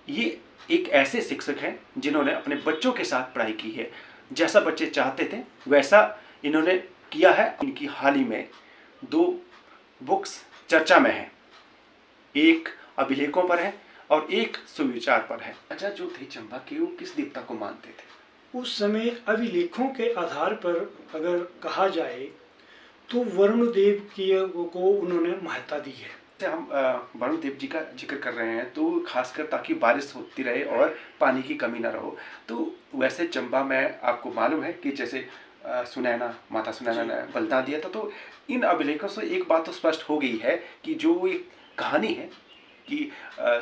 ये एक ऐसे शिक्षक हैं जिन्होंने अपने बच्चों के साथ पढ़ाई की है। जैसा बच्चे चाहते थे वैसा इन्होंने किया है। इनकी हाल ही में 2 बुक्स चर्चा में हैं। एक अभिलेखों पर है और एक सुविचार पर है। राजा जो थे चंबा के, वो किस देवता को मानते थे? उस समय अभिलेखों के आधार पर अगर कहा जाए तो वरुण देव को उन्होंने महत्ता दी है। हम वरुण देव जी का जिक्र कर रहे हैं तो खासकर ताकि बारिश होती रहे और पानी की कमी ना रहो। तो वैसे चंबा में आपको मालूम है कि जैसे सुनैना, माता सुनैना ने बलिदान दिया था। तो इन अभिलेखों से एक बात तो स्पष्ट हो गई है कि जो एक कहानी है कि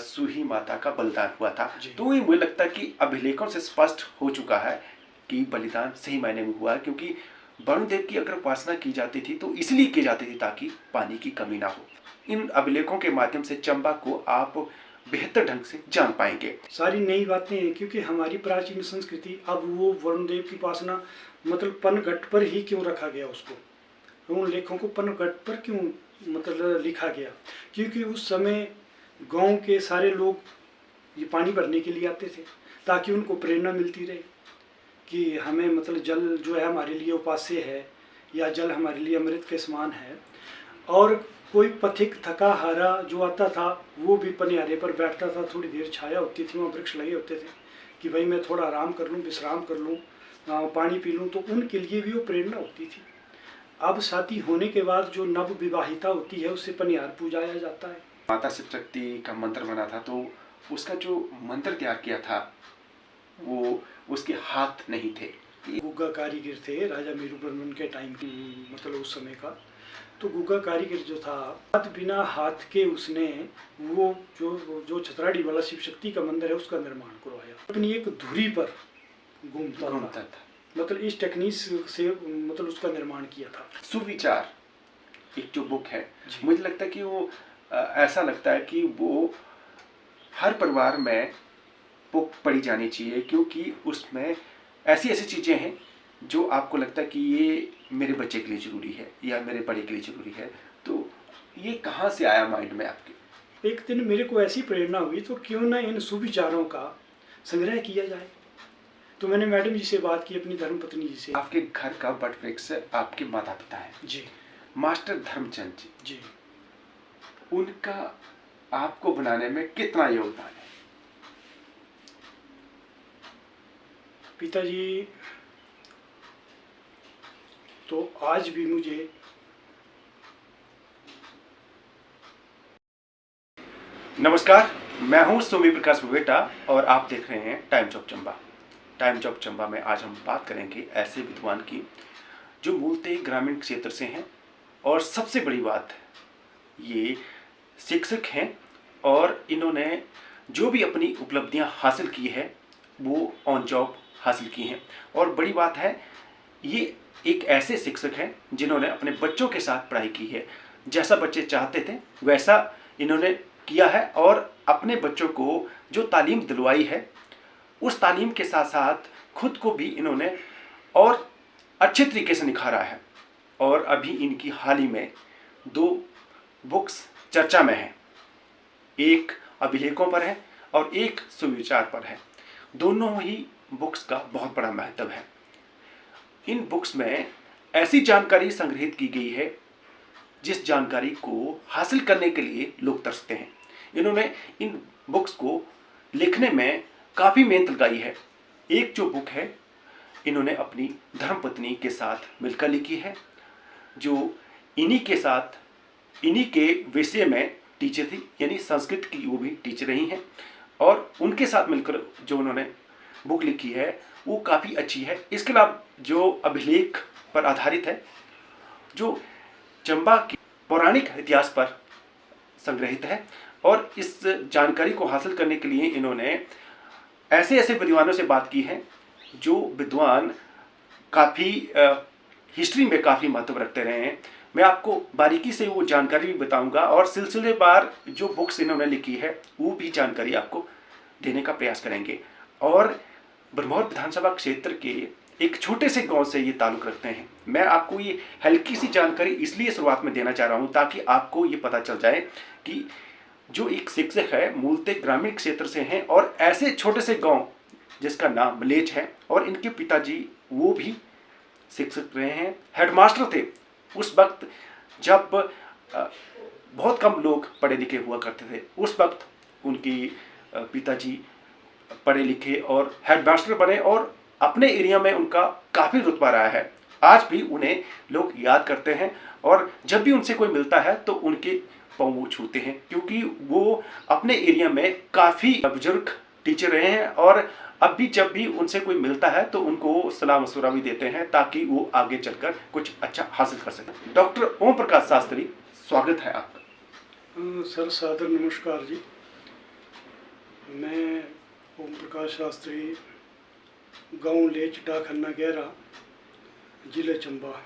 सूही माता का बलिदान हुआ था, तो ये मुझे लगता है कि अभिलेखों से स्पष्ट हो चुका है कि बलिदान सही मायने में हुआ है। क्योंकि वरुण देव की अगर उपासना की जाती थी तो इसलिए की जाती थी ताकि पानी की कमी ना हो। इन अभिलेखों के माध्यम से चंबा को आप बेहतर ढंग से जान पाएंगे। सारी नई बातें हैं क्योंकि हमारी प्राचीन संस्कृति, अब वो वरुण देव की उपासना मतलब पनघट पर ही क्यों रखा गया, उसको उन लेखों को पनघट पर क्यों मतलब लिखा गया? क्योंकि उस समय गांव के सारे लोग ये पानी भरने के लिए आते थे ताकि उनको प्रेरणा मिलती रहे कि हमें मतलब जल जो है हमारे लिए उपास्य है या जल हमारे लिए अमृत के समान है। और कोई पथिक थका हारा जो आता था वो भी पनियारे पर बैठता था, थोड़ी देर छाया होती थी, वहाँ वृक्ष लगे होते थे कि भाई मैं थोड़ा आराम कर लूँ, विश्राम कर लूँ, पानी पी लूँ, तो उनके लिए भी वो प्रेरणा होती थी। अब शादी होने के बाद जो नव विवाहिता होती है उससे पनियार पूजाया जाता है। माता शिव शक्ति का मंत्र बना था तो उसका जो मंत्र तैयार किया था वो उसके हाथ नहीं थे। गुग्गा कारीगर थे राजा मेरुवर्मन के टाइम मतलब उस समय का। तो गुग्गा कारीगर जो था हाथ बिना हाथ के उसने वो जो छतराड़ी वाला शिव शक्ति का मंदिर है उसका निर्माण करवाया। अपनी एक धुरी पर घूमता था, मतलब इस टेक्निक से मतलब उसका निर्माण किया था। सुविचार एक जो बुक है, मुझे लगता है कि वो ऐसा लगता है कि वो हर परिवार में बुक पढ़ी जानी चाहिए क्योंकि उसमें ऐसी ऐसी चीज़ें हैं जो आपको लगता है कि ये मेरे बच्चे के लिए ज़रूरी है या मेरे बड़े के लिए ज़रूरी है। तो ये कहाँ से आया माइंड में आपके? एक दिन मेरे को ऐसी प्रेरणा हुई तो क्यों ना इन सुविचारों का संग्रह किया जाए। तो मैंने मैडम जी से बात की, अपनी धर्मपत्नी जी से। आपके घर का वट वृक्ष आपके माता पिता हैं जी, मास्टर धर्मचंद जी। उनका आपको बनाने में कितना योगदान है? पिताजी तो आज भी मुझे नमस्कार, मैं हूं सोमी प्रकाश बेटा और आप देख रहे हैं times of Chamba. Times of Chamba में आज हम बात करेंगे ऐसे विद्वान की जो मूलतः ग्रामीण क्षेत्र से हैं और सबसे बड़ी बात ये शिक्षक हैं और इन्होंने जो भी अपनी उपलब्धियां हासिल की है वो ऑन जॉब हासिल की हैं। और बड़ी बात है ये एक ऐसे शिक्षक हैं जिन्होंने अपने बच्चों के साथ पढ़ाई की है। जैसा बच्चे चाहते थे वैसा इन्होंने किया है और अपने बच्चों को जो तालीम दिलवाई है उस तालीम के साथ साथ खुद को भी इन्होंने और अच्छे तरीके से निखारा है। और अभी इनकी हाल ही में 2 बुक्स चर्चा में हैं। एक अभिलेखों पर है और एक सुविचार पर है। दोनों ही बुक्स का बहुत बड़ा महत्व है। इन बुक्स में ऐसी जानकारी संग्रहित की गई है जिस जानकारी को हासिल करने के लिए लोग तरसते हैं। इन्होंने इन बुक्स को लिखने में काफ़ी मेहनत लगाई है। एक जो बुक है इन्होंने अपनी धर्मपत्नी के साथ मिलकर लिखी है जो इन्हीं के विषय में टीचर थी, यानी संस्कृत की वो भी टीचर रही हैं। और उनके साथ मिलकर जो उन्होंने बुक लिखी है वो काफ़ी अच्छी है। इसके अलावा जो अभिलेख पर आधारित है जो चंबा के पौराणिक इतिहास पर संग्रहित है। और इस जानकारी को हासिल करने के लिए इन्होंने ऐसे ऐसे विद्वानों से बात की है जो विद्वान काफ़ी हिस्ट्री में काफ़ी महत्व रखते रहे हैं। मैं आपको बारीकी से वो जानकारी भी बताऊंगा और सिलसिलेवार जो बुक्स इन्होंने लिखी है वो भी जानकारी आपको देने का प्रयास करेंगे। और ब्रह्मौर विधानसभा क्षेत्र के एक छोटे से गांव से ये ताल्लुक़ रखते हैं। मैं आपको ये हल्की सी जानकारी इसलिए शुरुआत में देना चाह रहा हूँ ताकि आपको ये पता चल जाए कि जो एक शिक्षक है मूलतः ग्रामीण क्षेत्र से हैं और ऐसे छोटे से गांव जिसका नाम मलेच है, और इनके पिताजी वो भी शिक्षक रहे हैं, हेडमास्टर थे। उस वक्त जब बहुत कम लोग पढ़े लिखे हुआ करते थे, उस वक्त उनकी पिताजी पढ़े लिखे और हेडमास्टर बने और अपने एरिया में उनका काफ़ी रुतबा रहा है। आज भी उन्हें लोग याद करते हैं और जब भी उनसे कोई मिलता है तो उनके पाँव छूते हैं, क्योंकि वो अपने एरिया में काफ़ी बुजुर्ग टीचर रहे हैं और अब भी जब भी उनसे कोई मिलता है तो उनको सलाह मशवरा भी देते हैं ताकि वो आगे चलकर कुछ अच्छा हासिल कर सकें। डॉक्टर ओम प्रकाश शास्त्री, स्वागत है आपका। सर सादर नमस्कार जी। मैं ओम प्रकाश शास्त्री, गांव लेच डाकन्ना गहरा, जिला चंबा,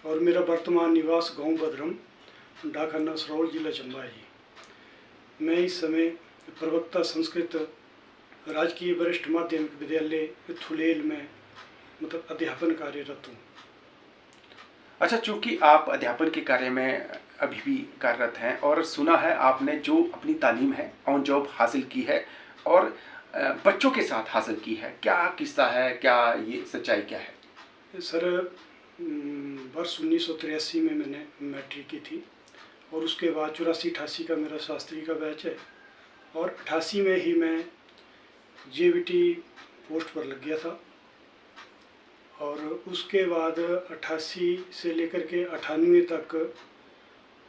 और मेरा वर्तमान निवास गांव बदरम, डाकन्ना सरौल, जिला चंबा है जी। मैं इस समय प्रवक्ता संस्कृत राजकीय वरिष्ठ माध्यमिक विद्यालय थुलेल में मतलब अध्यापन कार्यरत हूँ। अच्छा, चूंकि आप अध्यापन के कार्य में अभी भी कार्यरत हैं और सुना है आपने जो अपनी तालीम है ऑन जॉब हासिल की है और बच्चों के साथ हासिल की है, क्या किस्सा है, क्या ये सच्चाई क्या है? सर, वर्ष 1983 में मैंने मैट्रिक की थी और उसके बाद 84-88 का मेरा शास्त्री का बैच है और 88 में ही मैं जेवीटी पोस्ट पर लग गया था। और उसके बाद 88 से लेकर के 98 तक,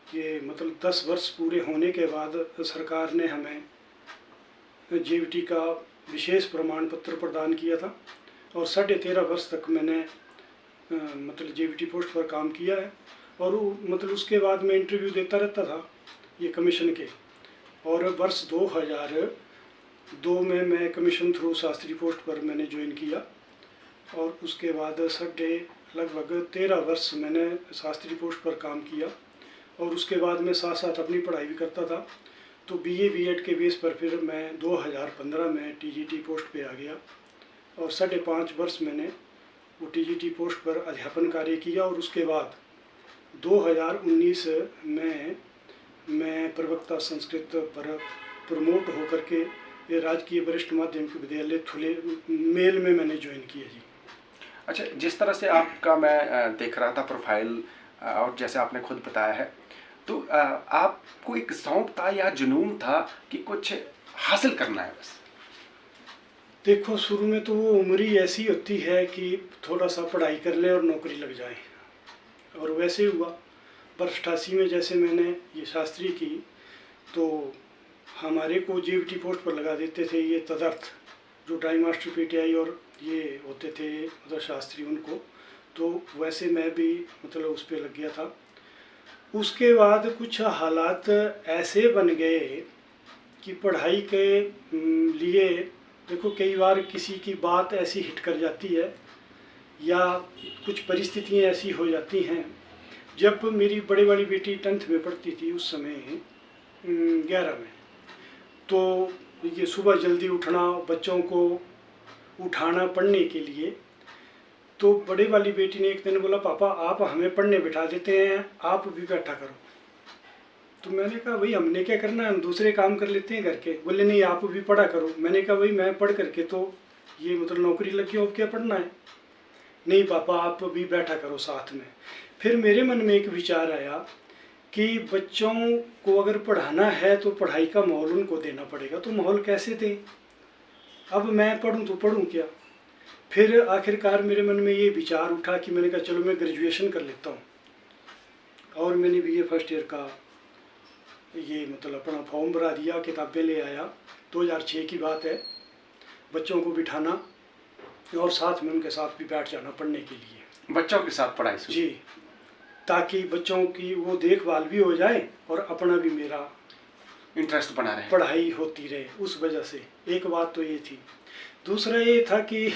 ये मतलब 10 वर्ष पूरे होने के बाद सरकार ने हमें जेवीटी का विशेष प्रमाण पत्र प्रदान किया था और 13.5 वर्ष तक मैंने मतलब जेवीटी पोस्ट पर काम किया है। और मतलब उसके बाद मैं इंटरव्यू देता रहता था ये कमीशन के, और वर्ष 2002 में मैं कमीशन थ्रू शास्त्री पोस्ट पर मैंने ज्वाइन किया और उसके बाद लगभग 13 वर्ष मैंने शास्त्री पोस्ट पर काम किया और उसके बाद मैं साथ साथ अपनी पढ़ाई भी करता था। तो बीए बीएड के बेस पर फिर मैं 2015 में टीजीटी पोस्ट पे आ गया और 5.5 वर्ष मैंने वो टीजीटी पोस्ट पर अध्यापन कार्य किया और उसके बाद 2019 में मैं प्रवक्ता संस्कृत पर प्रमोट होकर के ये राजकीय वरिष्ठ माध्यमिक विद्यालय थुले मेल में मैंने ज्वाइन किया जी। अच्छा, जिस तरह से आपका मैं देख रहा था प्रोफाइल और जैसे आपने खुद बताया है, तो आपको एक शौक था या जुनून था कि कुछ हासिल करना है बस? देखो, शुरू में तो वो उम्र ही ऐसी होती है कि थोड़ा सा पढ़ाई कर ले और नौकरी लग जाए, और वैसे ही हुआ। वर्ष 88 में जैसे मैंने ये शास्त्री की तो हमारे को जेवीटी पोस्ट पर लगा देते थे ये तदर्थ, जो ड्राई मास्टर पीटीआई और ये होते थे मतलब शास्त्री, उनको। तो वैसे मैं भी मतलब उस पर लग गया था। उसके बाद कुछ हालात ऐसे बन गए कि पढ़ाई के लिए, देखो कई बार किसी की बात ऐसी हिट कर जाती है या कुछ परिस्थितियाँ ऐसी हो जाती हैं। जब मेरी बड़े वाली बेटी 10th में पढ़ती थी उस समय 11 में, तो ये सुबह जल्दी उठना, बच्चों को उठाना पढ़ने के लिए, तो बड़े वाली बेटी ने एक दिन बोला, पापा आप हमें पढ़ने बिठा देते हैं, आप भी बैठा करो। तो मैंने कहा भाई हमने क्या करना है, हम दूसरे काम कर लेते हैं घर के। बोले नहीं आप भी पढ़ा करो। मैंने कहा भाई मैं पढ़ करके तो ये मतलब नौकरी लग गई, अब क्या पढ़ना है। नहीं पापा आप भी बैठा करो साथ में। फिर मेरे मन में एक विचार आया कि बच्चों को अगर पढ़ाना है तो पढ़ाई का माहौल उनको देना पड़ेगा, तो माहौल कैसे दें। अब मैं पढ़ूँ तो पढ़ूँ क्या। फिर आखिरकार मेरे मन में ये विचार उठा कि मैंने कहा चलो मैं ग्रेजुएशन कर लेता हूँ, और मैंने बीए फर्स्ट ईयर का ये मतलब अपना फॉर्म भरा दिया, किताबें ले आया। 2006 की बात है। बच्चों को बिठाना और साथ में उनके साथ भी बैठ जाना पढ़ने के लिए, बच्चों के साथ पढ़ाई जी, ताकि बच्चों की वो देखभाल भी हो जाए और अपना भी मेरा इंटरेस्ट बना रहे, पढ़ाई होती रहे। उस वजह से एक बात तो ये थी। दूसरा ये था कि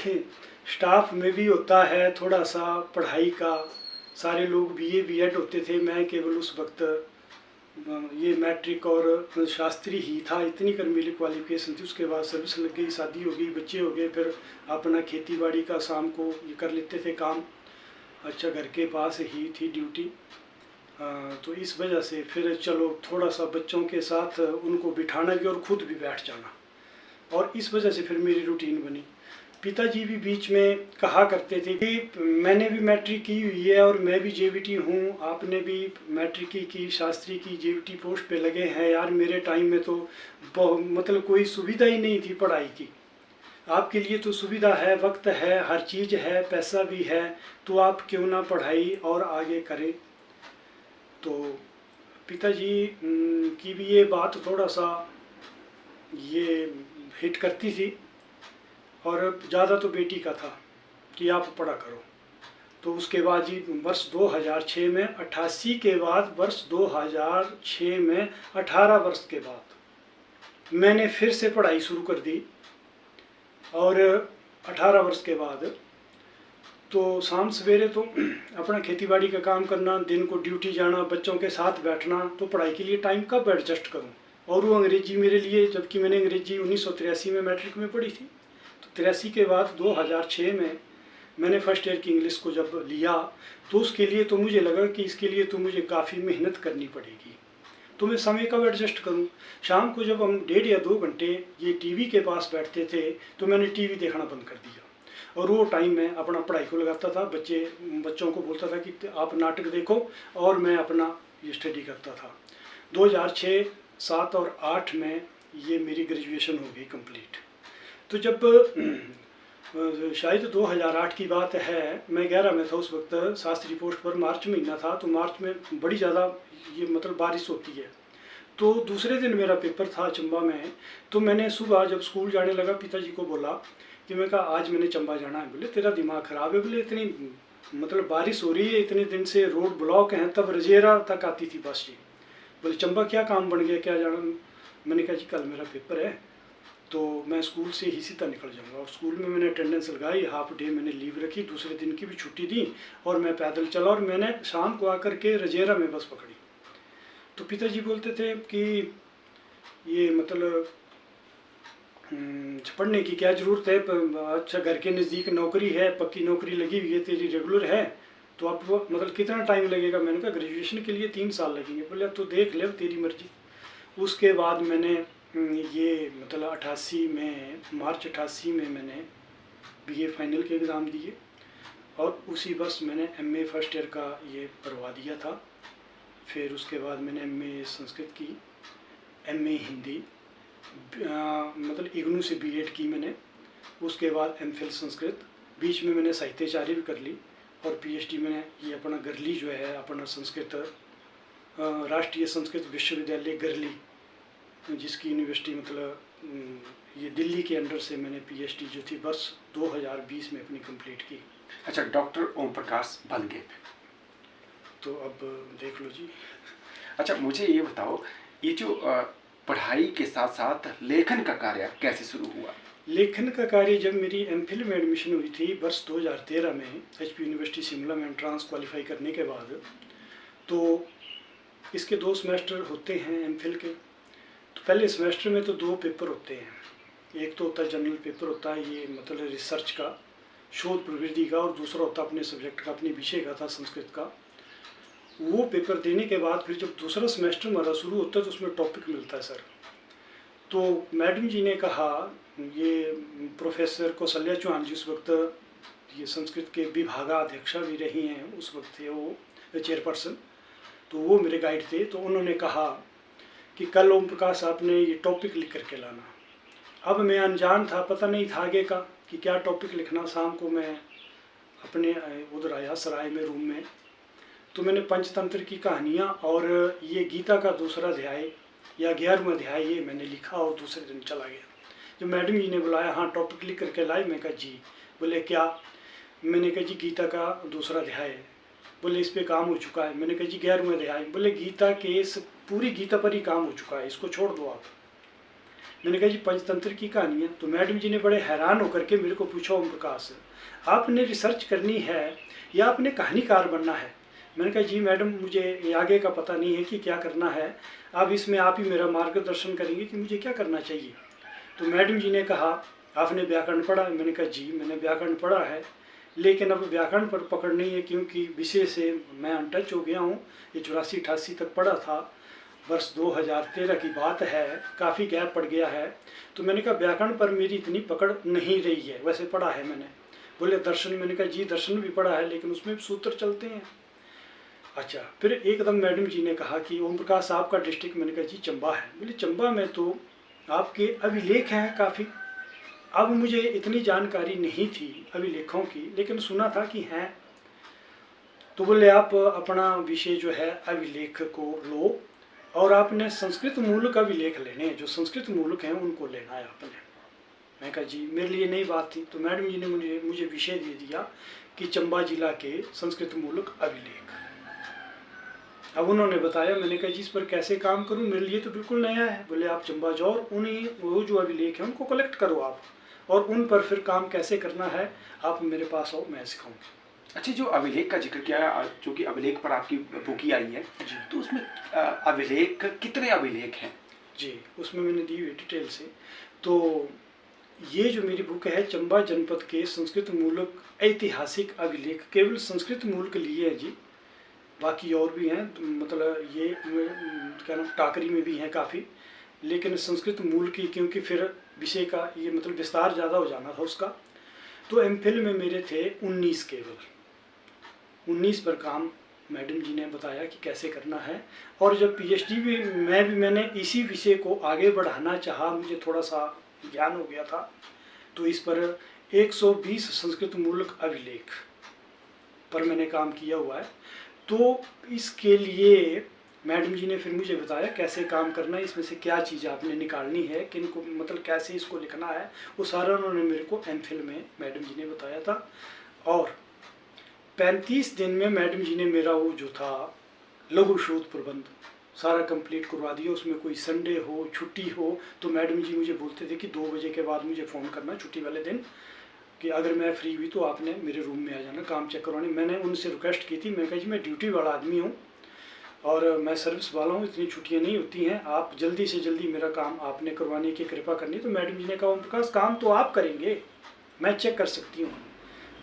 स्टाफ में भी होता है थोड़ा सा पढ़ाई का, सारे लोग बीए बीएड होते थे, मैं केवल उस वक्त ये मैट्रिक और शास्त्री ही था। इतनी कर मेरी क्वालिफिकेशन थी। उसके बाद सर्विस लग गई, शादी हो गई, बच्चे हो गए, फिर अपना खेती बाड़ी का शाम को ये कर लेते थे काम। अच्छा, घर के पास ही थी ड्यूटी। तो इस वजह से फिर चलो थोड़ा सा बच्चों के साथ उनको बिठाना भी और खुद भी बैठ जाना, और इस वजह से फिर मेरी रूटीन बनी। पिताजी भी बीच में कहा करते थे कि मैंने भी मैट्रिक की हुई है और मैं भी जेवीटी हूँ, आपने भी मैट्रिक की शास्त्री की जेवीटी पोस्ट पे लगे हैं यार, मेरे टाइम में तो मतलब कोई सुविधा ही नहीं थी पढ़ाई की, आपके लिए तो सुविधा है, वक्त है, हर चीज़ है, पैसा भी है, तो आप क्यों ना पढ़ाई और आगे करें। तो पिताजी की भी ये बात थोड़ा सा ये हिट करती थी, और ज़्यादा तो बेटी का था कि आप पढ़ा करो। तो उसके बाद जी वर्ष 2006 में 88 के बाद वर्ष 2006 में 18 वर्ष के बाद मैंने फिर से पढ़ाई शुरू कर दी, और 18 वर्ष के बाद तो शाम सवेरे तो अपना खेतीबाड़ी का काम करना, दिन को ड्यूटी जाना, बच्चों के साथ बैठना, तो पढ़ाई के लिए टाइम कब एडजस्ट करूं। और वो अंग्रेजी मेरे लिए, जबकि मैंने अंग्रेजी 1983 में मैट्रिक में पढ़ी थी, तो 83 के बाद 2006 में मैंने फर्स्ट ईयर की इंग्लिश को जब लिया, तो उसके लिए तो मुझे लगा कि इसके लिए तो मुझे काफ़ी मेहनत करनी पड़ेगी, तो मैं समय कब एडजस्ट करूं। शाम को जब हम 1.5 या 2 घंटे ये टीवी के पास बैठते थे, तो मैंने टीवी देखना बंद कर दिया, और वो टाइम में अपना पढ़ाई को लगाता था। बच्चों को बोलता था कि आप नाटक देखो, और मैं अपना ये स्टडी करता था। 2006, 7 और 8 में ये मेरी ग्रेजुएशन हो गई कंप्लीट। तो जब शायद 2008 की बात है, मैं 11 में था उस वक्त, शास्त्री पोस्ट पर मार्च महीना था, तो मार्च में बड़ी ज़्यादा ये मतलब बारिश होती है। तो दूसरे दिन मेरा पेपर था चंबा में, तो मैंने सुबह जब स्कूल जाने लगा पिताजी को बोला कि मैं कहा आज मैंने चंबा जाना है। बोले तेरा दिमाग ख़राब है, बोले इतनी मतलब बारिश हो रही है, इतने दिन से रोड ब्लॉक हैं, तब रजेरा तक आती थी बस जी। बोले चंबा क्या काम बन गया, क्या जाना। मैंने कहा जी कल मेरा पेपर है, तो मैं स्कूल से ही सीधा निकल जाऊंगा। और स्कूल में मैंने अटेंडेंस लगाई, हाफ डे मैंने लीव रखी, दूसरे दिन की भी छुट्टी दी, और मैं पैदल चला, और मैंने शाम को आकर के रजेरा में बस पकड़ी। तो पिताजी बोलते थे कि ये मतलब पढ़ने की क्या ज़रूरत है, अच्छा घर के नज़दीक नौकरी है, पक्की नौकरी लगी हुई है, तेरी रेगुलर है, तो अब मतलब कितना टाइम लगेगा। मैंने कहा ग्रेजुएशन के लिए 3 साल लगेंगे। बोले तो देख ले तेरी मर्जी। उसके बाद मैंने ये मतलब 88 में, मार्च 88 में मैंने बीए फाइनल के एग्ज़ाम दिए, और उसी वर्ष मैंने एमए फर्स्ट ईयर का ये करवा दिया था। फिर उसके बाद मैंने एमए संस्कृत की, एमए हिंदी, मतलब इग्नू से बीएड की मैंने। उसके बाद एमफिल संस्कृत, बीच में मैंने साहित्याचार्य भी कर ली, और पीएचडी मैंने ये अपना गरली जो है अपना संस्कृत राष्ट्रीय संस्कृत विश्वविद्यालय गरली, जिसकी यूनिवर्सिटी मतलब ये दिल्ली के अंडर से मैंने पीएचडी जो थी वर्ष 2020 में अपनी कंप्लीट की। अच्छा, डॉक्टर ओम प्रकाश बलगे, तो अब देख लो जी। अच्छा मुझे ये बताओ, ये जो पढ़ाई के साथ साथ लेखन का कार्य कैसे शुरू हुआ? लेखन का कार्य जब मेरी एमफिल में एडमिशन हुई थी वर्ष 2013 में एचपी यूनिवर्सिटी शिमला में एंट्रांस क्वालिफाई करने के बाद, तो इसके 2 सेमेस्टर होते हैं एमफिल के। तो पहले सेमेस्टर में तो 2 पेपर होते हैं, एक तो होता है जनरल पेपर होता है ये मतलब रिसर्च का, शोध प्रवृत्ति का, और दूसरा होता है अपने सब्जेक्ट का, अपने विषय का था संस्कृत का। वो पेपर देने के बाद फिर जब दूसरा सेमेस्टर हमारा शुरू होता है तो उसमें टॉपिक मिलता है सर। तो मैडम जी ने कहा, ये प्रोफेसर कौशल्या चौहान जी उस वक्त ये संस्कृत के विभागाध्यक्षा भी रही हैं, उस वक्त थे वो चेयरपर्सन, तो वो मेरे गाइड थे। तो उन्होंने कहा कि कल ओम प्रकाश आपने ये टॉपिक लिख करके लाना। अब मैं अनजान था, पता नहीं था आगे का कि क्या टॉपिक लिखना। शाम को मैं अपने उधर आया सराय में रूम में, तो मैंने पंचतंत्र की कहानियाँ और ये गीता का दूसरा अध्याय या 11वां अध्याय ये मैंने लिखा, और दूसरे दिन चला गया। जब मैडम जी ने बुलाया, हाँ टॉपिक लिख करके लाए, मैं कहा जी। बोले क्या? मैंने कहा जी गीता का दूसरा अध्याय है। बोले इस पे काम हो चुका है। मैंने कहा जी 11वां अध्याय। बोले गीता के इस पूरी गीता पर ही काम हो चुका है, इसको छोड़ दो आप। मैंने कहा जी पंचतंत्र की कहानियाँ। तो मैडम जी ने बड़े हैरान होकर के मेरे को पूछा, ओम प्रकाश आपने रिसर्च करनी है या आपने कहानीकार बनना है? मैंने कहा जी मैडम मुझे ये आगे का पता नहीं है कि क्या करना है, अब इसमें आप ही मेरा मार्गदर्शन करेंगे कि मुझे क्या करना चाहिए। तो मैडम जी ने कहा आपने व्याकरण पढ़ा है? मैंने कहा जी मैंने व्याकरण पढ़ा है। लेकिन अब व्याकरण पर पकड़ नहीं है, क्योंकि विषय से मैं अनटच हो गया हूँ। ये 84-88 तक पढ़ा था, वर्ष 2013 की बात है, काफ़ी गैप पड़ गया है। तो मैंने कहा व्याकरण पर मेरी इतनी पकड़ नहीं रही है। वैसे पढ़ा है मैंने। बोले दर्शन, मैंने कहा जी दर्शन भी पढ़ा है, लेकिन उसमें भी सूत्र चलते हैं। अच्छा, फिर एकदम मैडम जी ने कहा कि ओम प्रकाश आपका डिस्ट्रिक्ट, मैंने कहा जी चंबा है। बोले चंबा में तो आपके अभिलेख हैं काफ़ी। अब मुझे इतनी जानकारी नहीं थी अभिलेखों की, लेकिन सुना था कि हैं। तो बोले आप अपना विषय जो है अभिलेख को लो, और आपने संस्कृत मूल का अभिलेख लेने हैं, जो संस्कृत मूलक हैं उनको लेना है आपने। मैं कहा जी मेरे लिए नई बात थी। तो मैडम जी ने मुझे विषय दे दिया कि चंबा जिला के संस्कृत मूलक अभिलेख। अब उन्होंने बताया, मैंने कहा जी इस पर कैसे काम करूं, मेरे लिए तो बिल्कुल नया है। बोले आप चंबा जाओ, उन्हीं वो जो अभिलेख हैं उनको कलेक्ट करो आप, और उन पर फिर काम कैसे करना है आप मेरे पास आओ, मैं सिखाऊंगी। अच्छा, जो अभिलेख का जिक्र किया है, जो कि अभिलेख पर आपकी बुक ही आई है, तो उसमें अभिलेख कितने अभिलेख हैं? जी, उसमें मैंने दी हुई डिटेल से। तो ये जो मेरी बुक है, चंबा जनपद के संस्कृत मूलक ऐतिहासिक अभिलेख, केवल संस्कृत मूल के लिए है जी। बाकी और भी हैं, मतलब ये क्या नाम, टाकरी में भी हैं काफ़ी, लेकिन संस्कृत मूल की, क्योंकि फिर विषय का ये मतलब विस्तार ज़्यादा हो जाना था उसका। तो एमफिल में मेरे थे 19, केवल 19 पर काम मैडम जी ने बताया कि कैसे करना है। और जब पीएचडी भी मैंने इसी विषय को आगे बढ़ाना चाहा, मुझे थोड़ा सा ज्ञान हो गया था, तो इस पर 120 संस्कृत मूलक अभिलेख पर मैंने काम किया हुआ है। तो इसके लिए मैडम जी ने फिर मुझे बताया कैसे काम करना है, इसमें से क्या चीज़ आपने निकालनी है, किन को मतलब कैसे इसको लिखना है, वो सारा उन्होंने मेरे को एमफिल में मैडम जी ने बताया था। और 35 दिन में मैडम जी ने मेरा वो जो था लघु शोध प्रबंध सारा कंप्लीट करवा दिया। उसमें कोई संडे हो, छुट्टी हो, तो मैडम जी मुझे बोलते थे कि 2 बजे के बाद मुझे फ़ोन करना छुट्टी वाले दिन, कि अगर मैं फ्री हुई तो आपने मेरे रूम में आ जाना काम चेक करवाने। मैंने उनसे रिक्वेस्ट की थी, मैंने कहा जी मैं ड्यूटी वाला आदमी हूँ और मैं सर्विस वाला हूँ, इतनी छुट्टियाँ नहीं होती हैं, आप जल्दी से जल्दी मेरा काम आपने करवाने की कृपा करनी। तो मैडम जी ने कहा ओम प्रकाश काम तो आप करेंगे, मैं चेक कर सकती हूँ।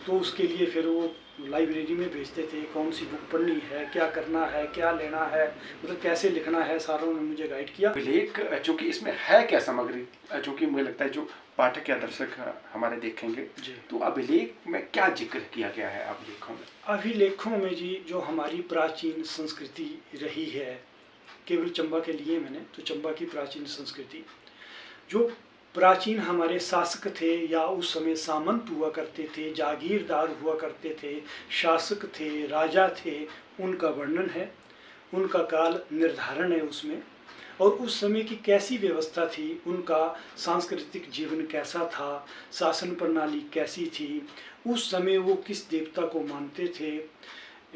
तो उसके लिए फिर वो लाइब्रेरी में भेजते थे, कौन सी बुक पढ़नी है, क्या करना है, क्या लेना है, मतलब कैसे लिखना है, सारा उन्होंने मुझे गाइड किया। अभिलेख जो कि इसमें है क्या सामग्री, जो कि मुझे लगता है जो पाठक या दर्शक हमारे देखेंगे, तो अभिलेख में क्या जिक्र किया गया है अभिलेखों में? अभिलेखों में जी जो हमारी प्राचीन संस्कृति रही है, केवल चंबा के लिए मैंने, तो चंबा की प्राचीन संस्कृति, जो प्राचीन हमारे शासक थे या उस समय सामंत हुआ करते थे, जागीरदार हुआ करते थे, शासक थे, राजा थे, उनका वर्णन है, उनका काल निर्धारण है उसमें, और उस समय की कैसी व्यवस्था थी, उनका सांस्कृतिक जीवन कैसा था, शासन प्रणाली कैसी थी, उस समय वो किस देवता को मानते थे,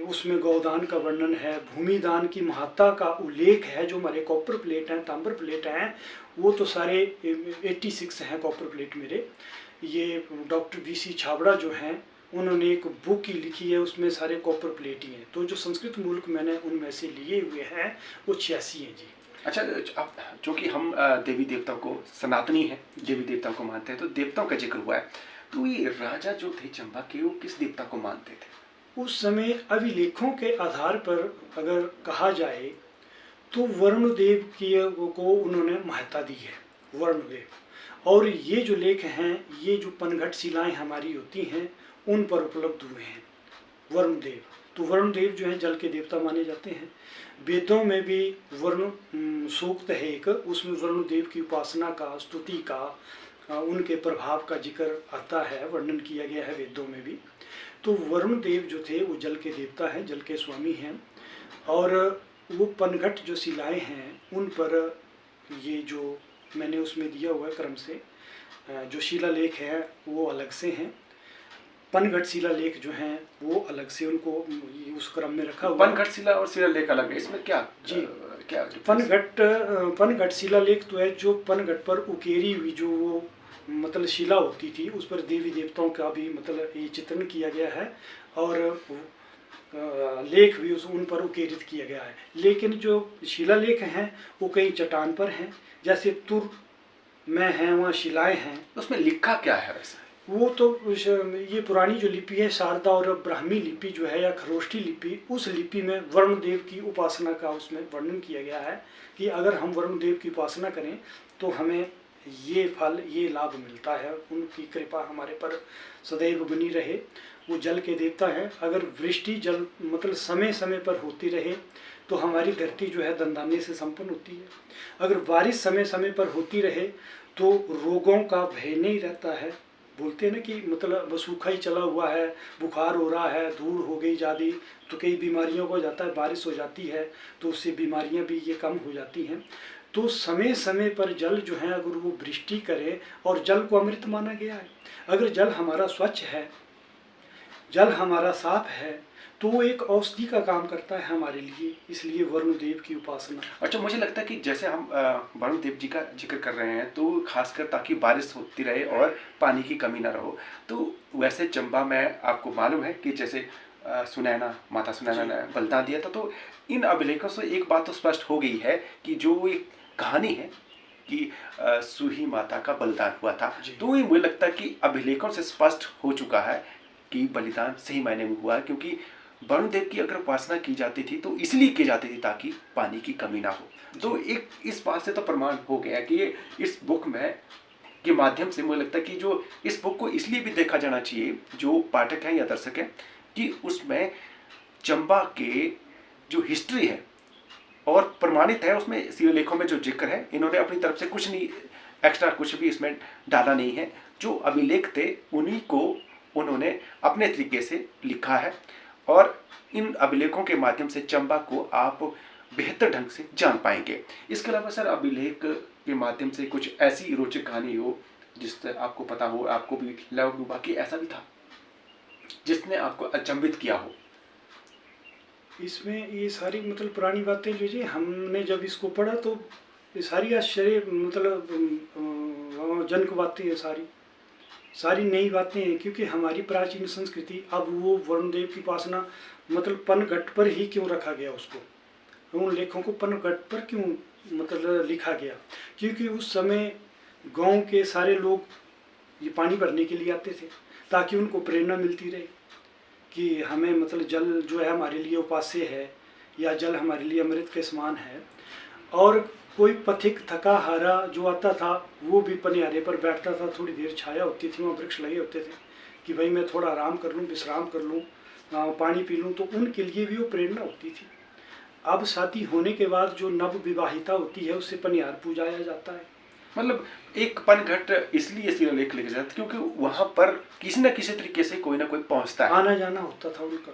उसमें गौदान का वर्णन है, भूमिदान की महत्ता का उल्लेख है। जो हमारे कॉपर प्लेट हैं, तांबर प्लेट हैं, वो तो सारे 86 हैं कॉपर प्लेट मेरे। ये डॉक्टर वीसी छाबड़ा जो हैं, उन्होंने एक बुक ही लिखी है, उसमें सारे कॉपर प्लेट ही हैं। तो जो संस्कृत मूलक मैंने उनमें से लिए हुए हैं वो 86 हैं जी। अच्छा, अब चूँकि हम देवी देवताओं को सनातनी है, देवी देवताओं को मानते हैं, तो देवताओं का जिक्र हुआ है, तो ये राजा जो थे चंबा के, वो किस देवता को मानते थे? उस समय अभिलेखों के आधार पर अगर कहा जाए तो वरुणदेव की को उन्होंने महत्ता दी है, वरुणदेव। और ये जो लेख हैं, ये जो पनघट शिलाएं हमारी होती हैं, उन पर उपलब्ध हुए हैं वरुणदेव। तो वरुणदेव जो हैं जल के देवता माने जाते हैं। वेदों में भी वरुण सूक्त है एक, उसमें वरुणदेव की उपासना का, स्तुति का, उनके प्रभाव का जिक्र आता है, वर्णन किया गया है वेदों में भी। तो वरुण देव जो थे वो जल के देवता हैं, जल के स्वामी हैं। और वो पनघट जो शिलाएं हैं, उन पर ये जो मैंने उसमें दिया हुआ है क्रम से, जो शिलालेख हैं वो अलग से हैं, पनघट शिलालेख जो हैं वो अलग से, उनको उस क्रम में रखा हुआ। पनघट शिला और शिलालेख अलग है, इसमें क्या जी क्या? पनघट शिलालेख तो है जो पनघट पर उकेरी हुई जो वो मतलब शिला होती थी, उस पर देवी देवताओं का भी मतलब ये चित्रण किया गया है, और लेख भी उन पर उकेरित किया गया है। लेकिन जो शिलालेख हैं वो कई चट्टान पर हैं, जैसे तुर में हैं, वहाँ शिलाएं हैं। उसमें लिखा क्या है वैसे? वो तो ये पुरानी जो लिपि है शारदा और ब्राह्मी लिपि जो है या खरोष्ठी लिपि, उस लिपि में वरुण देव की उपासना का उसमें वर्णन किया गया है कि अगर हम वरुण देव की उपासना करें तो हमें ये फल, ये लाभ मिलता है, उनकी कृपा हमारे पर सदैव बनी रहे। वो जल के देवता हैं। अगर वृष्टि जल मतलब समय समय पर होती रहे तो हमारी धरती जो है धनधान्य से संपन्न होती है। अगर बारिश समय समय पर होती रहे तो रोगों का भय नहीं रहता है। बोलते हैं ना कि मतलब सूखा ही चला हुआ है, बुखार हो रहा है, धूल हो गई ज़्यादा तो कई बीमारियों को हो जाता है, बारिश हो जाती है तो उससे बीमारियां भी ये कम हो जाती हैं। तो समय समय पर जल जो है अगर वो वृष्टि करे, और जल को अमृत माना गया है। अगर जल हमारा स्वच्छ है, जल हमारा साफ है, तो वो एक औषधि का काम करता है हमारे लिए। इसलिए वरुण देव की उपासना। अच्छा, मुझे लगता है कि जैसे हम वरुण देव जी का जिक्र कर रहे हैं तो खासकर ताकि बारिश होती रहे और पानी की कमी ना रहो, तो वैसे चंबा में आपको मालूम है कि जैसे सुनैना, माता सुनैना ने बलिदान दिया था। तो इन अभिलेखों से एक बात तो स्पष्ट हो गई है कि जो एक कहानी है कि सूही माता का बलिदान हुआ था, तो ये मुझे लगता है कि अभिलेखों से स्पष्ट हो चुका है कि बलिदान सही मायने में हुआ है, क्योंकि वरुण देव की अगर उपासना की जाती थी तो इसलिए की जाती थी ताकि पानी की कमी ना हो। तो एक इस बात से तो प्रमाण हो गया कि ये इस बुक में के माध्यम से मुझे लगता है कि जो इस बुक को इसलिए भी देखा जाना चाहिए, जो पाठक हैं या दर्शक हैं, कि उसमें चंबा के जो हिस्ट्री है और प्रमाणित है, उसमें शिलालेखों में जो जिक्र है, इन्होंने अपनी तरफ से कुछ नहीं एक्स्ट्रा कुछ भी इसमें डाला नहीं है। जो अभिलेख थे उन्हीं को उन्होंने अपने तरीके से लिखा है, और इन अभिलेखों के माध्यम से चंबा को आप बेहतर ढंग से जान पाएंगे। इसके अलावा सर, अभिलेख के माध्यम से कुछ ऐसी रोचक कहानी हो जिससे आपको पता हो, आपको भी लगा हो बाकी ऐसा भी था जिसने आपको अचंभित किया हो? इसमें ये सारी मतलब पुरानी बातें जो जी हमने जब इसको पढ़ा तो ये सारी आश्चर्य मतलब जनक बातें हैं, सारी नई बातें हैं। क्योंकि हमारी प्राचीन संस्कृति, अब वो वरुण देव की उपासना मतलब पनघट पर ही क्यों रखा गया उसको, उन लेखों को पनघट पर क्यों मतलब लिखा गया? क्योंकि उस समय गांव के सारे लोग ये पानी भरने के लिए आते थे ताकि उनको प्रेरणा मिलती रहे कि हमें मतलब जल जो है हमारे लिए उपास्य है, या जल हमारे लिए अमृत के समान है। और कोई पथिक थका हारा जो आता था वो भी पनियारे पर बैठता था, थोड़ी देर छाया होती थी, वहाँ वृक्ष लगे होते थे कि भाई मैं थोड़ा आराम कर लूँ, विश्राम कर लूँ, पानी पी लूँ, तो उनके लिए भी वो प्रेरणा होती थी। अब शादी होने के बाद जो नव विवाहिता होती है उससे पनियार पूजाया जाता है। मतलब एक पनघट इसलिए शिलालेख लिखे जाते क्योंकि वहां पर किसी न किसी तरीके से कोई ना कोई पहुंचता है, आना जाना होता था उनका।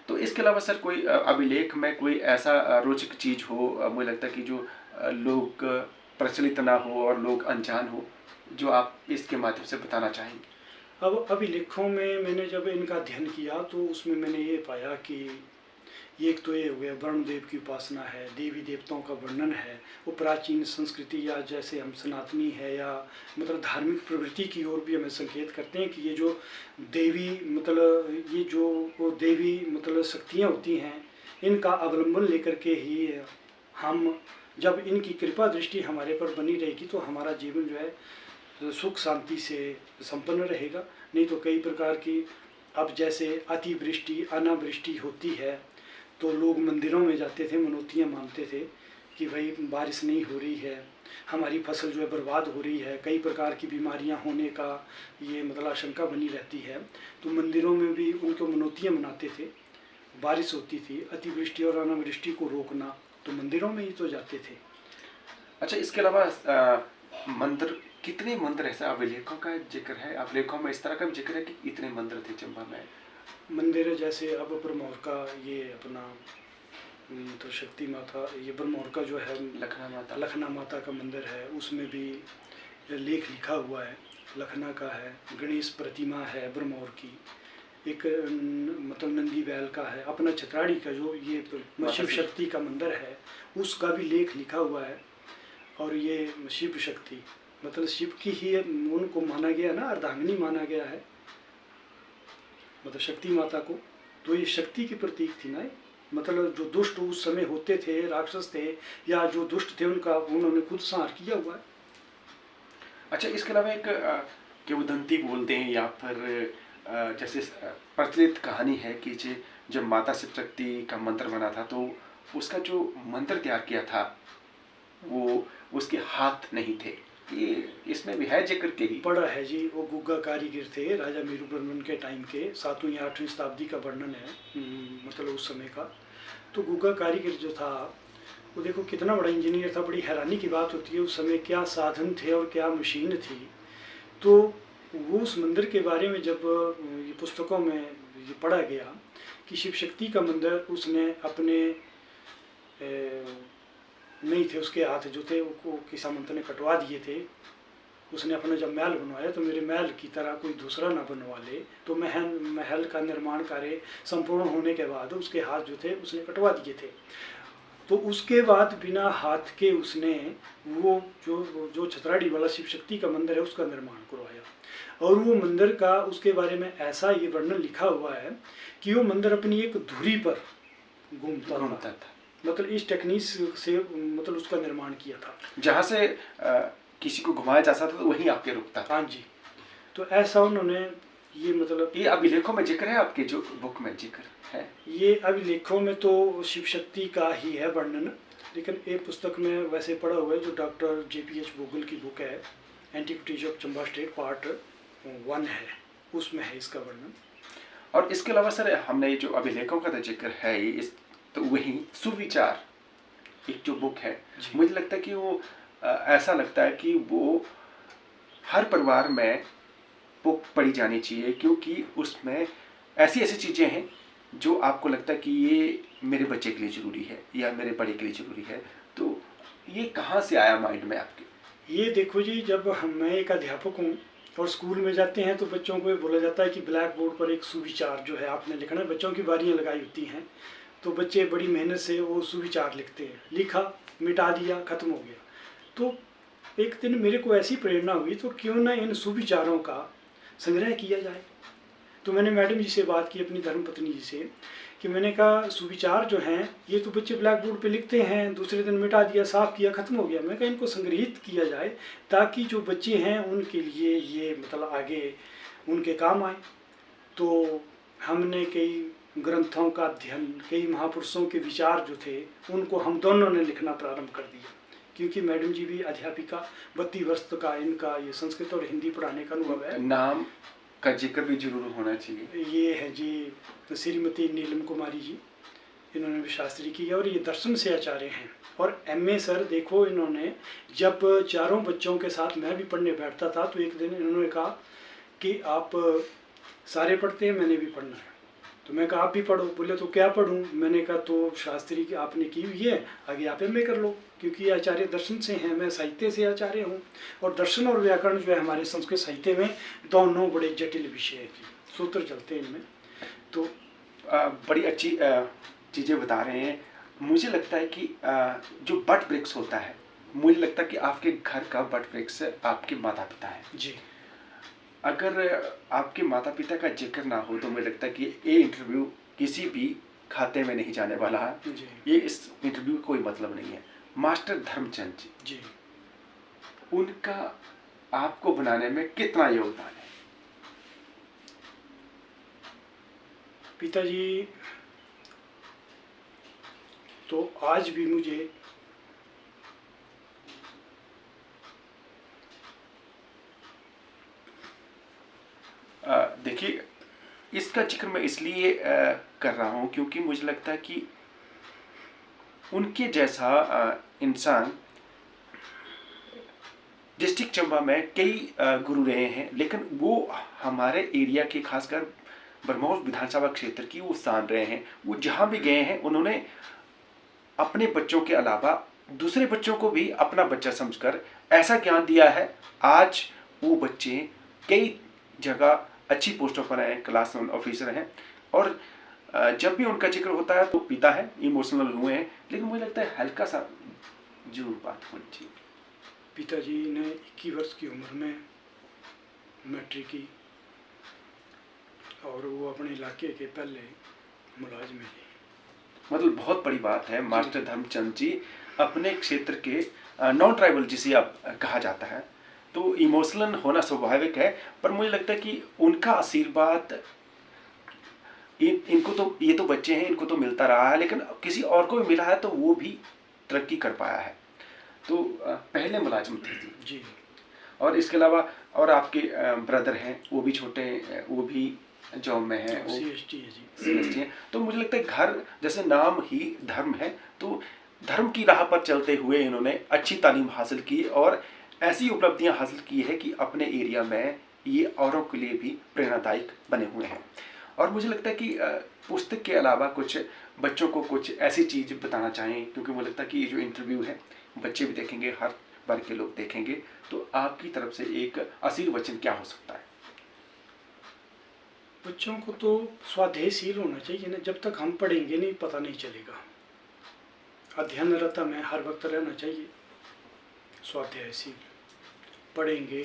तो इसके अलावा सर कोई अभिलेख में कोई ऐसा रोचक चीज हो, मुझे लगता है कि जो लोग प्रचलित ना हो और लोग अनजान हो, जो आप इसके माध्यम से बताना चाहेंगे? अब अभिलेखों में मैंने जब इनका अध्ययन किया तो उसमें मैंने ये पाया कि ये एक तो ये हो गया वरुण देव की उपासना है, देवी देवताओं का वर्णन है, वो प्राचीन संस्कृति या जैसे हम सनातनी है या मतलब धार्मिक प्रवृत्ति की ओर भी हमें संकेत करते हैं कि ये जो देवी मतलब ये जो वो देवी मतलब शक्तियाँ होती हैं, इनका अवलंबन लेकर के ही हम जब इनकी कृपा दृष्टि हमारे पर बनी रहेगी तो हमारा जीवन जो है सुख शांति से संपन्न रहेगा। नहीं तो कई प्रकार की अब जैसे अतिवृष्टि अनावृष्टि होती है तो लोग मंदिरों में जाते थे, मनौतियाँ मानते थे कि भाई बारिश नहीं हो रही है, हमारी फसल जो है बर्बाद हो रही है, कई प्रकार की बीमारियां होने का ये मतलब आशंका बनी रहती है। तो मंदिरों में भी उनको मनौतियाँ मनाते थे, बारिश होती थी, अतिवृष्टि और अनावृष्टि को रोकना, तो मंदिरों में ही तो जाते थे। अच्छा, इसके अलावा मंदिर, कितने मंदिर ऐसे अभिलेखों का जिक्र है? अभिलेखों में इस तरह का भी जिक्र है कि इतने मंदिर थे चंबा में? मंदिर जैसे अब ब्रह्मौर का ये अपना तो शक्ति माता, ये ब्रह्मौर का जो है लखना माता का मंदिर है, उसमें भी लेख लिखा हुआ है। लखना का है, गणेश प्रतिमा है ब्रह्मौर की, एक मतलब नंदी बैल का है, अपना छतराड़ी का जो ये शिव शक्ति का मंदिर है उसका भी लेख लिखा हुआ है। और ये शिव शक्ति मतलब शिव की ही उनको माना गया ना, अर्धांगिनी माना गया है मतलब शक्ति माता को, तो ये शक्ति की प्रतीक थी ना। मतलब जो दुष्ट उस समय होते थे, राक्षस थे या जो दुष्ट थे, उनका उन्होंने खुद संहार किया हुआ है। अच्छा, इसके अलावा एक कि वो दंती बोलते हैं, या फिर जैसे प्रचलित कहानी है कि जब माता शिव शक्ति का मंत्र बना था तो उसका जो मंत्र तैयार किया था वो उसके हाथ नहीं थे। ये इसमें भी है जिक्र के ही पड़ा है जी। वो गुग्गा कारीगर थे राजा मीरुब्रह्मन के टाइम के, 7वीं या 8वीं शताब्दी का वर्णन है, मतलब उस समय का। तो गुग्गा कारीगर जो था वो देखो कितना बड़ा इंजीनियर था। बड़ी हैरानी की बात होती है उस समय क्या साधन थे और क्या मशीन थी। तो वो उस मंदिर के बारे में जब ये पुस्तकों में ये पढ़ा गया कि शिव शक्ति का मंदिर उसने अपने नहीं थे, उसके हाथ जो थे वो किसी सामंत ने कटवा दिए थे। उसने अपना जब महल बनवाया तो मेरे महल की तरह कोई दूसरा ना बनवा ले। तो महल का निर्माण कार्य संपूर्ण होने के बाद उसके हाथ जो थे उसने कटवा दिए थे। तो उसके बाद बिना हाथ के उसने वो जो छतराड़ी वाला शिव शक्ति का मंदिर है उसका निर्माण करवाया। और वो मंदिर का उसके बारे में ऐसा ये वर्णन लिखा हुआ है कि वो मंदिर अपनी एक धुरी पर घूमता था। मतलब इस टेक्निक से मतलब उसका निर्माण किया था। जहाँ से किसी को घुमाया जा सकता था तो वहीं आके रुकता था। हाँ जी। तो ऐसा उन्होंने ये मतलब ये अभिलेखों में जिक्र है, आपके जो बुक में जिक्र है? ये अभिलेखों में तो शिव शक्ति का ही है वर्णन, लेकिन एक पुस्तक में वैसे पढ़ा हुआ है जो डॉक्टर JPH बोगल की बुक है, antiquities of Chamba state part 1 है, उसमें है इसका वर्णन। और इसके अलावा सर हमने जो अभिलेखों का तो जिक्र है ही, इस तो वही सुविचार एक जो बुक है, मुझे लगता है कि वो ऐसा लगता है कि वो हर परिवार में बुक पढ़ी जानी चाहिए, क्योंकि उसमें ऐसी ऐसी चीज़ें हैं जो आपको लगता है कि ये मेरे बच्चे के लिए ज़रूरी है या मेरे बड़े के लिए ज़रूरी है। तो ये कहाँ से आया माइंड में आपके? ये देखो जी, जब मैं एक अध्यापक हूँ और स्कूल में जाते हैं तो बच्चों को ये बोला जाता है कि ब्लैक बोर्ड पर एक सुविचार जो है आपने लिखना है। बच्चों की बारियाँ लगाई होती हैं तो बच्चे बड़ी मेहनत से वो सुविचार लिखते हैं। लिखा, मिटा दिया, ख़त्म हो गया। तो एक दिन मेरे को ऐसी प्रेरणा हुई तो क्यों ना इन सुविचारों का संग्रह किया जाए। तो मैंने मैडम जी से बात की, अपनी धर्मपत्नी जी से, कि मैंने कहा सुविचार जो हैं ये तो बच्चे ब्लैक बोर्ड पे लिखते हैं, दूसरे दिन मिटा दिया, साफ़ किया, ख़त्म हो गया। मैं कहा इनको संग्रहित किया जाए ताकि जो बच्चे हैं उनके लिए ये मतलब आगे उनके काम आए। तो हमने कई ग्रंथों का अध्ययन, कई महापुरुषों के विचार जो थे उनको हम दोनों ने लिखना प्रारंभ कर दिया, क्योंकि मैडम जी भी अध्यापिका, 32 वर्ष का इनका ये संस्कृत और हिंदी पढ़ाने का अनुभव है। नाम का जिक्र भी जरूर होना चाहिए। ये है जी श्रीमती नीलम कुमारी जी, इन्होंने भी शास्त्री की है और ये दर्शन से आचार्य हैं। और MA सर देखो, इन्होंने जब चारों बच्चों के साथ मैं भी पढ़ने बैठता था तो एक दिन इन्होंने कहा कि आप सारे पढ़ते हैं, मैंने भी पढ़ना है। तो मैं कहा आप भी पढ़ो। बोले तो क्या पढ़ूं? मैंने कहा तो शास्त्री की आपने की हुई है, आगे आप MA कर लो, क्योंकि आचार्य दर्शन से हैं, मैं साहित्य से आचार्य हूँ। और दर्शन और व्याकरण जो है हमारे संस्कृत साहित्य में दोनों बड़े जटिल विषय हैं, सूत्र चलते हैं इनमें। तो बड़ी अच्छी चीज़ें बता रहे हैं। मुझे लगता है कि जो बट वृक्ष होता है, मुझे लगता है कि आपके घर का बट वृक्ष आपके माता पिता है जी। अगर आपके माता पिता का जिक्र ना हो तो मुझे लगता है कि ये इंटरव्यू किसी भी खाते में नहीं जाने वाला है जी। ये इस इंटरव्यू का कोई मतलब नहीं है। मास्टर धर्मचंद जी, उनका आपको बनाने में कितना योगदान है? पिताजी तो आज भी मुझे देखिए, इसका जिक्र मैं इसलिए कर रहा हूँ क्योंकि मुझे लगता है कि उनके जैसा इंसान डिस्ट्रिक्ट चंबा में कई गुरु रहे हैं, लेकिन वो हमारे एरिया के खासकर बरमौर विधानसभा क्षेत्र की वो स्थान रहे हैं। वो जहाँ भी गए हैं उन्होंने अपने बच्चों के अलावा दूसरे बच्चों को भी अपना बच्चा समझकर ऐसा ज्ञान दिया है। आज वो बच्चे कई जगह अच्छी पोस्टों पर हैं, क्लास ऑफिसर हैं, और जब भी उनका जिक्र होता है तो पिता है इमोशनल हुए हैं, लेकिन मुझे लगता है हल्का सा जरूर बात होनी चाहिए। पिताजी ने 21 वर्ष की उम्र में मैट्रिक की और वो अपने इलाके के पहले मुलाजिम हैं। मतलब बहुत बड़ी बात है। मास्टर धर्मचंद जी अपने क्षेत्र के नॉन ट्राइबल जिसे आप कहा जाता है, तो इमोशनल होना स्वाभाविक है, पर मुझे लगता है कि उनका आशीर्वाद इनको तो, ये तो बच्चे हैं, इनको तो मिलता रहा है, लेकिन किसी और को भी मिला है तो वो भी तरक्की कर पाया है। तो पहले मुलाजिम थे जी। और इसके अलावा और आपके ब्रदर हैं, वो भी छोटे, वो भी जॉब में हैं, वो CST है जी। CST हैं। तो मुझे लगता है घर जैसे नाम ही धर्म है, तो धर्म की राह पर चलते हुए इन्होंने अच्छी तालीम हासिल की और ऐसी उपलब्धियां हासिल की है कि अपने एरिया में ये औरों के लिए भी प्रेरणादायक बने हुए हैं। और मुझे लगता है कि पुस्तक के अलावा कुछ बच्चों को कुछ ऐसी चीज़ बताना चाहें, क्योंकि मुझे लगता है कि ये जो इंटरव्यू है बच्चे भी देखेंगे, हर वर्ग के लोग देखेंगे, तो आपकी तरफ से एक आशीर्वचन क्या हो सकता है? बच्चों को तो स्वाध्यायशील होना चाहिए ना, जब तक हम पढ़ेंगे नहीं पता नहीं चलेगा। अध्ययनरत में हर वक्त रहना चाहिए, स्वाध्यायशील पढ़ेंगे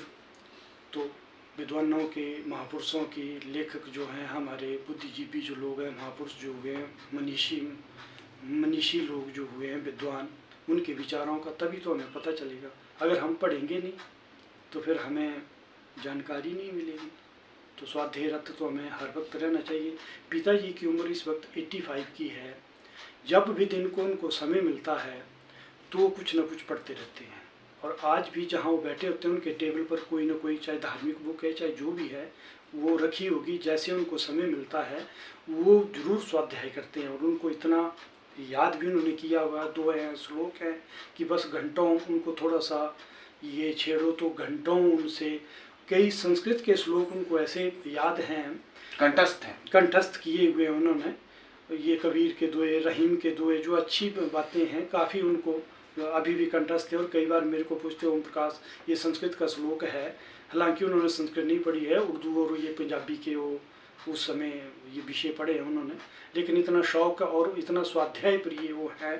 तो विद्वानों के, महापुरुषों की, लेखक जो हैं, हमारे बुद्धिजीवी जो लोग हैं, महापुरुष जो हुए हैं, मनीषी लोग जो हुए हैं, विद्वान, उनके विचारों का तभी तो हमें पता चलेगा। अगर हम पढ़ेंगे नहीं तो फिर हमें जानकारी नहीं मिलेगी। तो स्वाध्यायरत तो हमें हर वक्त रहना चाहिए। पिताजी की उम्र इस वक्त 85 की है। जब भी दिन को उनको समय मिलता है तो वो कुछ न कुछ पढ़ते रहते हैं, और आज भी जहाँ वो बैठे होते हैं उनके टेबल पर कोई ना कोई, चाहे धार्मिक बुक है चाहे जो भी है, वो रखी होगी। जैसे उनको समय मिलता है वो जरूर स्वाध्याय करते हैं, और उनको इतना याद भी उन्होंने किया हुआ। 2 श्लोक हैं कि बस घंटों उनको थोड़ा सा ये छेड़ो तो घंटों उनसे, कई संस्कृत के श्लोक उनको ऐसे याद हैं, कंठस्थ किए हुए उन्होंने। ये कबीर के दोहे, रहीम के दोहे, जो अच्छी बातें हैं, काफ़ी उनको अभी भी कंठस्थ है। और कई बार मेरे को पूछते ओम प्रकाश ये संस्कृत का श्लोक है, हालांकि उन्होंने संस्कृत नहीं पढ़ी है, उर्दू और ये पंजाबी के वो उस समय ये विषय पढ़े हैं उन्होंने, लेकिन इतना शौक और इतना स्वाध्याय प्रिय वो है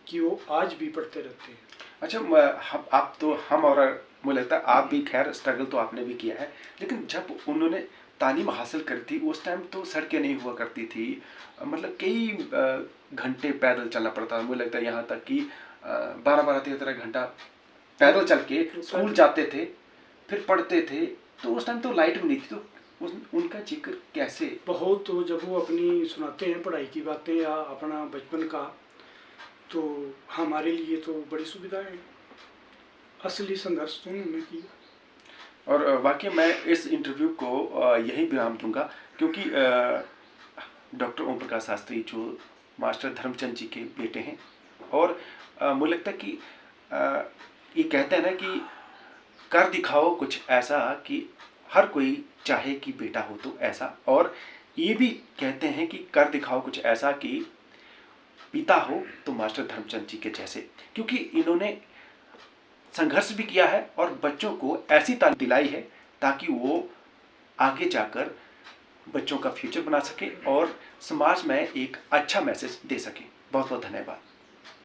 कि वो आज भी पढ़ते रहते हैं। अच्छा, आप तो हम, और मुझे लगता है आप भी, खैर स्ट्रगल तो आपने भी किया है, लेकिन जब उन्होंने तालीम हासिल करी थी उस टाइम तो सड़कें नहीं हुआ करती थी, मतलब कई घंटे पैदल चलना पड़ता था। मुझे लगता है यहाँ तक कि 12-12, 13-13 घंटा पैदल चल के स्कूल जाते थे, फिर पढ़ते थे। तो उस टाइम तो लाइट भी नहीं थी, तो उनका जिक्र कैसे? बहुत, तो जब वो अपनी सुनाते हैं पढ़ाई की बातें या अपना बचपन का, तो हमारे लिए तो बड़ी सुविधाएं हैं। असली संघर्ष तो उन्होंने किया। और वाकई मैं इस इंटरव्यू को यही विराम दूंगा, क्योंकि डॉक्टर ओम प्रकाश शास्त्री जो मास्टर धर्मचंद जी के बेटे हैं, और मुझे लगता है कि ये कहते हैं ना कि कर दिखाओ कुछ ऐसा कि हर कोई चाहे कि बेटा हो तो ऐसा, और ये भी कहते हैं कि कर दिखाओ कुछ ऐसा कि पिता हो तो मास्टर धर्मचंद जी के जैसे, क्योंकि इन्होंने संघर्ष भी किया है और बच्चों को ऐसी तालीम दिलाई है ताकि वो आगे जाकर बच्चों का फ्यूचर बना सके और समाज में एक अच्छा मैसेज दे सके। बहुत बहुत धन्यवाद।